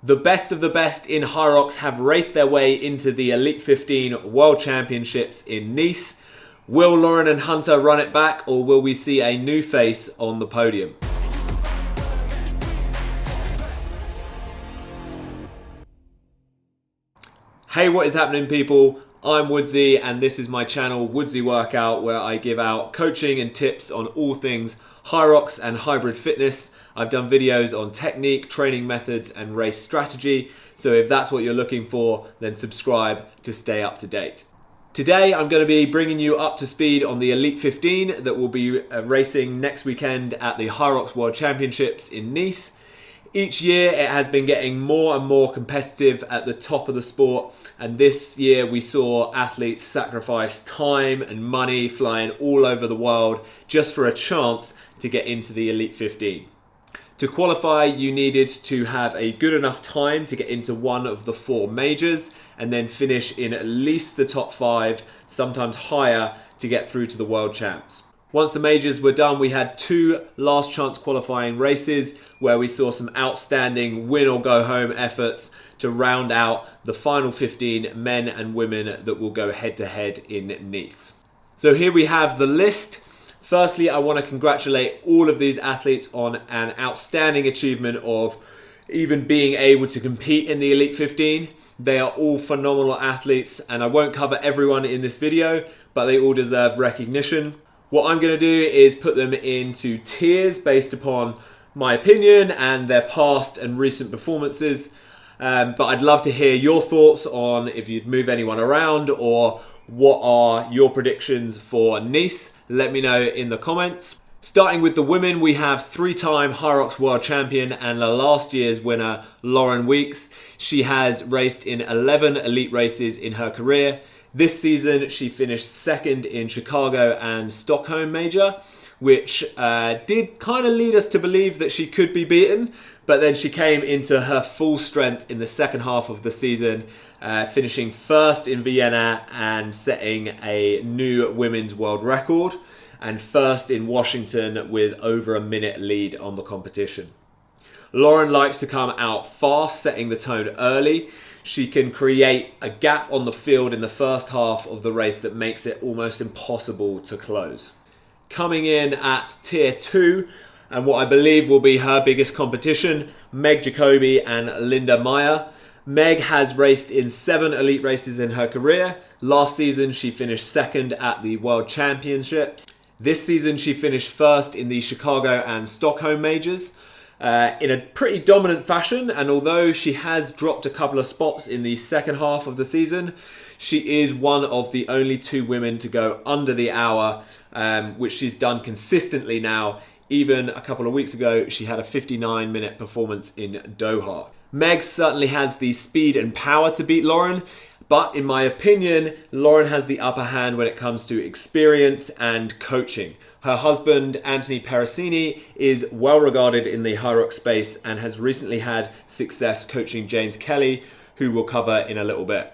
The best of the best in Hyrox have raced their way into the Elite 15 World Championships in Nice. Will Lauren and Hunter run it back, or will we see a new face on the podium? Hey, what is happening, people? I'm Woodsy and this is my channel Woodsy Workout, where I give out coaching and tips on all things Hyrox and hybrid fitness. I've done videos on technique, training methods and race strategy, so if that's what you're looking for, then subscribe to stay up to date. Today I'm going to be bringing you up to speed on the Elite 15 that will be racing next weekend at the Hyrox World Championships in Nice. Each year it has been getting more and more competitive at the top of the sport, and this year we saw athletes sacrifice time and money flying all over the world just for a chance to get into the Elite 15. To qualify, you needed to have a good enough time to get into one of the 4 majors and then finish in at least the top 5, sometimes higher, to get through to the World Champs. Once the majors were done, we had 2 last chance qualifying races where we saw some outstanding win or go home efforts to round out the final 15 men and women that will go head to head in Nice. So here we have the list. Firstly, I want to congratulate all of these athletes on an outstanding achievement of even being able to compete in the Elite 15. They are all phenomenal athletes, and I won't cover everyone in this video, but they all deserve recognition. What I'm going to do is put them into tiers based upon my opinion and their past and recent performances. But I'd love to hear your thoughts on if you'd move anyone around, or what are your predictions for Nice. Let me know in the comments. Starting with the women, we have 3-time Hyrox World Champion and last year's winner, Lauren Weeks. She has raced in 11 elite races in her career. This season, she finished 2nd in Chicago and Stockholm Major, which did kind of lead us to believe that she could be beaten, but then she came into her full strength in the second half of the season, finishing 1st in Vienna and setting a new women's world record, and 1st in Washington with over a minute lead on the competition. Lauren likes to come out fast, setting the tone early. She can create a gap on the field in the first half of the race that makes it almost impossible to close. Coming in at tier 2, and what I believe will be her biggest competition, Meg Jacoby and Linda Meyer. Meg has raced in 7 elite races in her career. Last season she finished 2nd at the World Championships. This season she finished 1st in the Chicago and Stockholm majors in a pretty dominant fashion, and although she has dropped a couple of spots in the second half of the season, she is one of the only 2 women to go under the hour, which she's done consistently now. Even a couple of weeks ago, she had a 59-minute performance in Doha. Meg certainly has the speed and power to beat Lauren, but in my opinion, Lauren has the upper hand when it comes to experience and coaching. Her husband, Anthony Pericini, is well regarded in the Hyrox space and has recently had success coaching James Kelly, who we'll cover in a little bit.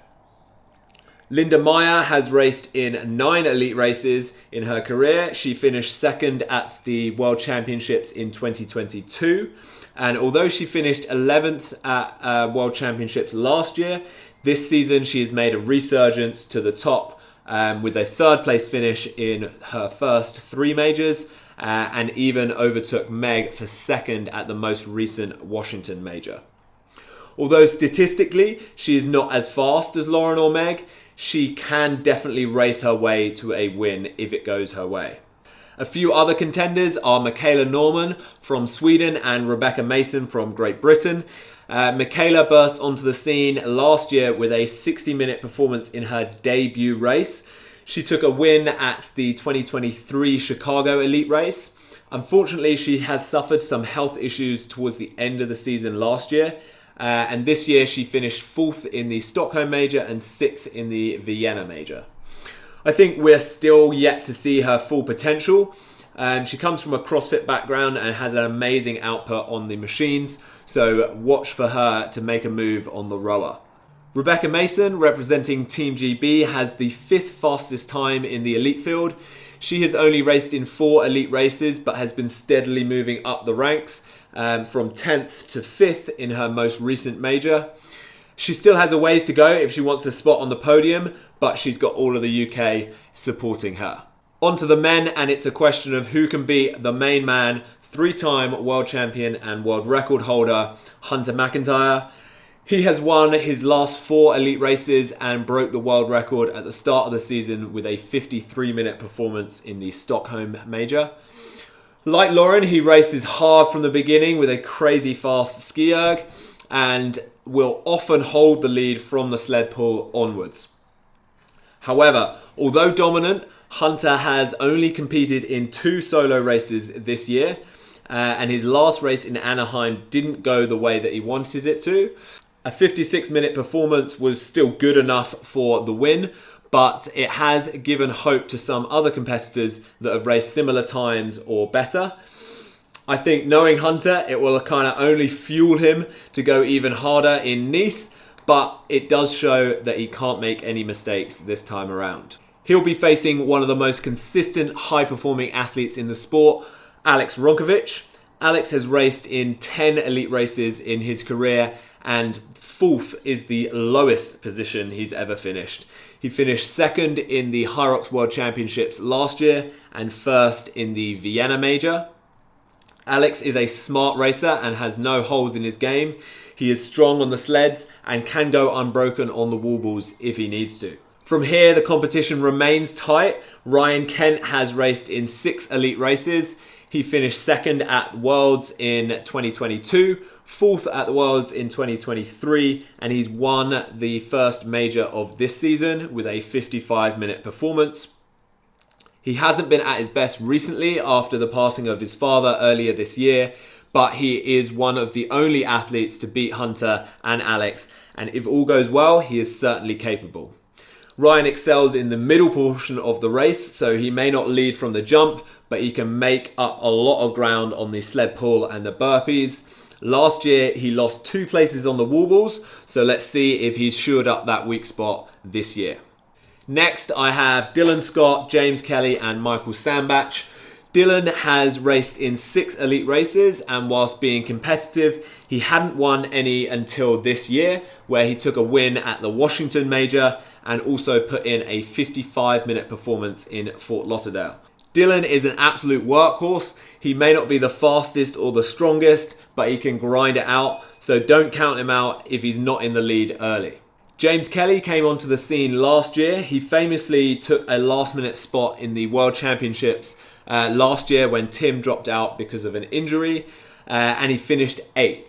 Linda Meyer has raced in 9 elite races in her career. She finished 2nd at the World Championships in 2022. And although she finished 11th at World Championships last year, this season she has made a resurgence to the top with a 3rd place finish in her first 3 majors, and even overtook Meg for 2nd at the most recent Washington major. Although statistically she is not as fast as Lauren or Meg, she can definitely race her way to a win if it goes her way. A few other contenders are Michaela Norman from Sweden and Rebecca Mason from Great Britain. Michaela burst onto the scene last year with a 60-minute performance in her debut race. She took a win at the 2023 Chicago Elite race. Unfortunately, she has suffered some health issues towards the end of the season last year. And this year she finished 4th in the Stockholm Major and 6th in the Vienna Major. I think we're still yet to see her full potential. She comes from a CrossFit background and has an amazing output on the machines, so watch for her to make a move on the rower. Rebecca Mason, representing Team GB, has the 5th fastest time in the elite field. She has only raced in 4 elite races but has been steadily moving up the ranks. from 10th to 5th in her most recent major. She still has a ways to go if she wants a spot on the podium, but she's got all of the UK supporting her. On to the men, and it's a question of who can beat the main man, 3-time world champion and world record holder, Hunter McIntyre. He has won his last 4 elite races and broke the world record at the start of the season with a 53-minute performance in the Stockholm Major. Like Lauren, he races hard from the beginning with a crazy fast ski erg and will often hold the lead from the sled pull onwards. However, although dominant, Hunter has only competed in 2 solo races this year, and his last race in Anaheim didn't go the way that he wanted it to. A 56-minute performance was still good enough for the win, but it has given hope to some other competitors that have raced similar times or better. I think knowing Hunter, it will kind of only fuel him to go even harder in Nice, but it does show that he can't make any mistakes this time around. He'll be facing one of the most consistent, high-performing athletes in the sport, Alex Ronkovic. Alex has raced in 10 elite races in his career, and 4th is the lowest position he's ever finished. He finished 2nd in the Hyrox World Championships last year and 1st in the Vienna Major. Alex is a smart racer and has no holes in his game. He is strong on the sleds and can go unbroken on the wall balls if he needs to. From here, the competition remains tight. Ryan Kent has raced in 6 elite races. He finished 2nd at Worlds in 2022, 4th at the Worlds in 2023, and he's won the first major of this season with a 55-minute performance. He hasn't been at his best recently after the passing of his father earlier this year, but he is one of the only athletes to beat Hunter and Alex, and if all goes well, he is certainly capable. Ryan excels in the middle portion of the race, so he may not lead from the jump, but he can make up a lot of ground on the sled pull and the burpees. Last year, he lost 2 places on the wall balls, so let's see if he's shored up that weak spot this year. Next, I have Dylan Scott, James Kelly, and Michael Sambach. Dylan has raced in 6 elite races, and whilst being competitive, he hadn't won any until this year, where he took a win at the Washington Major and also put in a 55-minute performance in Fort Lauderdale. Dylan is an absolute workhorse. He may not be the fastest or the strongest, but he can grind it out, so don't count him out if he's not in the lead early. James Kelly came onto the scene last year. He famously took a last-minute spot in the World Championships last year when Tim dropped out because of an injury, and he finished 8th.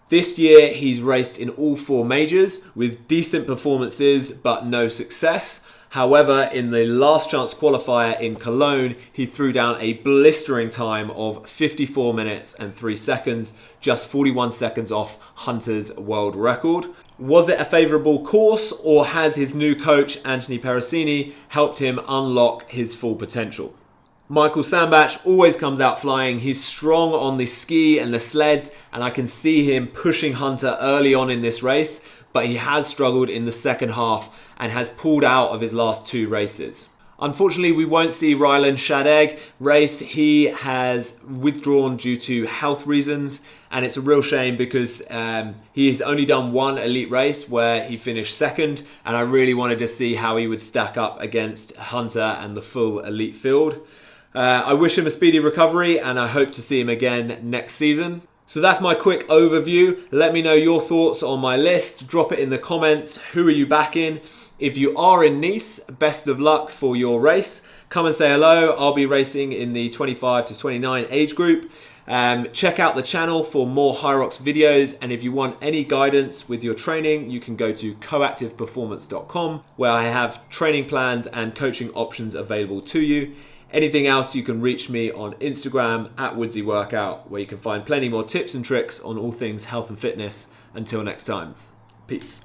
This year, he's raced in all 4 majors with decent performances, but no success. However, in the last chance qualifier in Cologne, he threw down a blistering time of 54 minutes and 3 seconds, just 41 seconds off Hunter's world record. Was it a favourable course, or has his new coach, Anthony Perricini, helped him unlock his full potential? Michael Sambach always comes out flying. He's strong on the ski and the sleds, and I can see him pushing Hunter early on in this race, but he has struggled in the second half and has pulled out of his last 2 races. Unfortunately, we won't see Ryland Shadegg race. He has withdrawn due to health reasons, and it's a real shame because he's only done 1 elite race where he finished 2nd, and I really wanted to see how he would stack up against Hunter and the full elite field. I wish him a speedy recovery, and I hope to see him again next season. So that's my quick overview. Let me know your thoughts on my list. Drop it in the comments. Who are you backing? If you are in Nice, best of luck for your race. Come and say hello. I'll be racing in the 25 to 29 age group. Check out the channel for more Hyrox videos, and if you want any guidance with your training, you can go to coactiveperformance.com, where I have training plans and coaching options available to you. Anything else, you can reach me on Instagram at WoodsyWorkout, where you can find plenty more tips and tricks on all things health and fitness. Until next time, peace.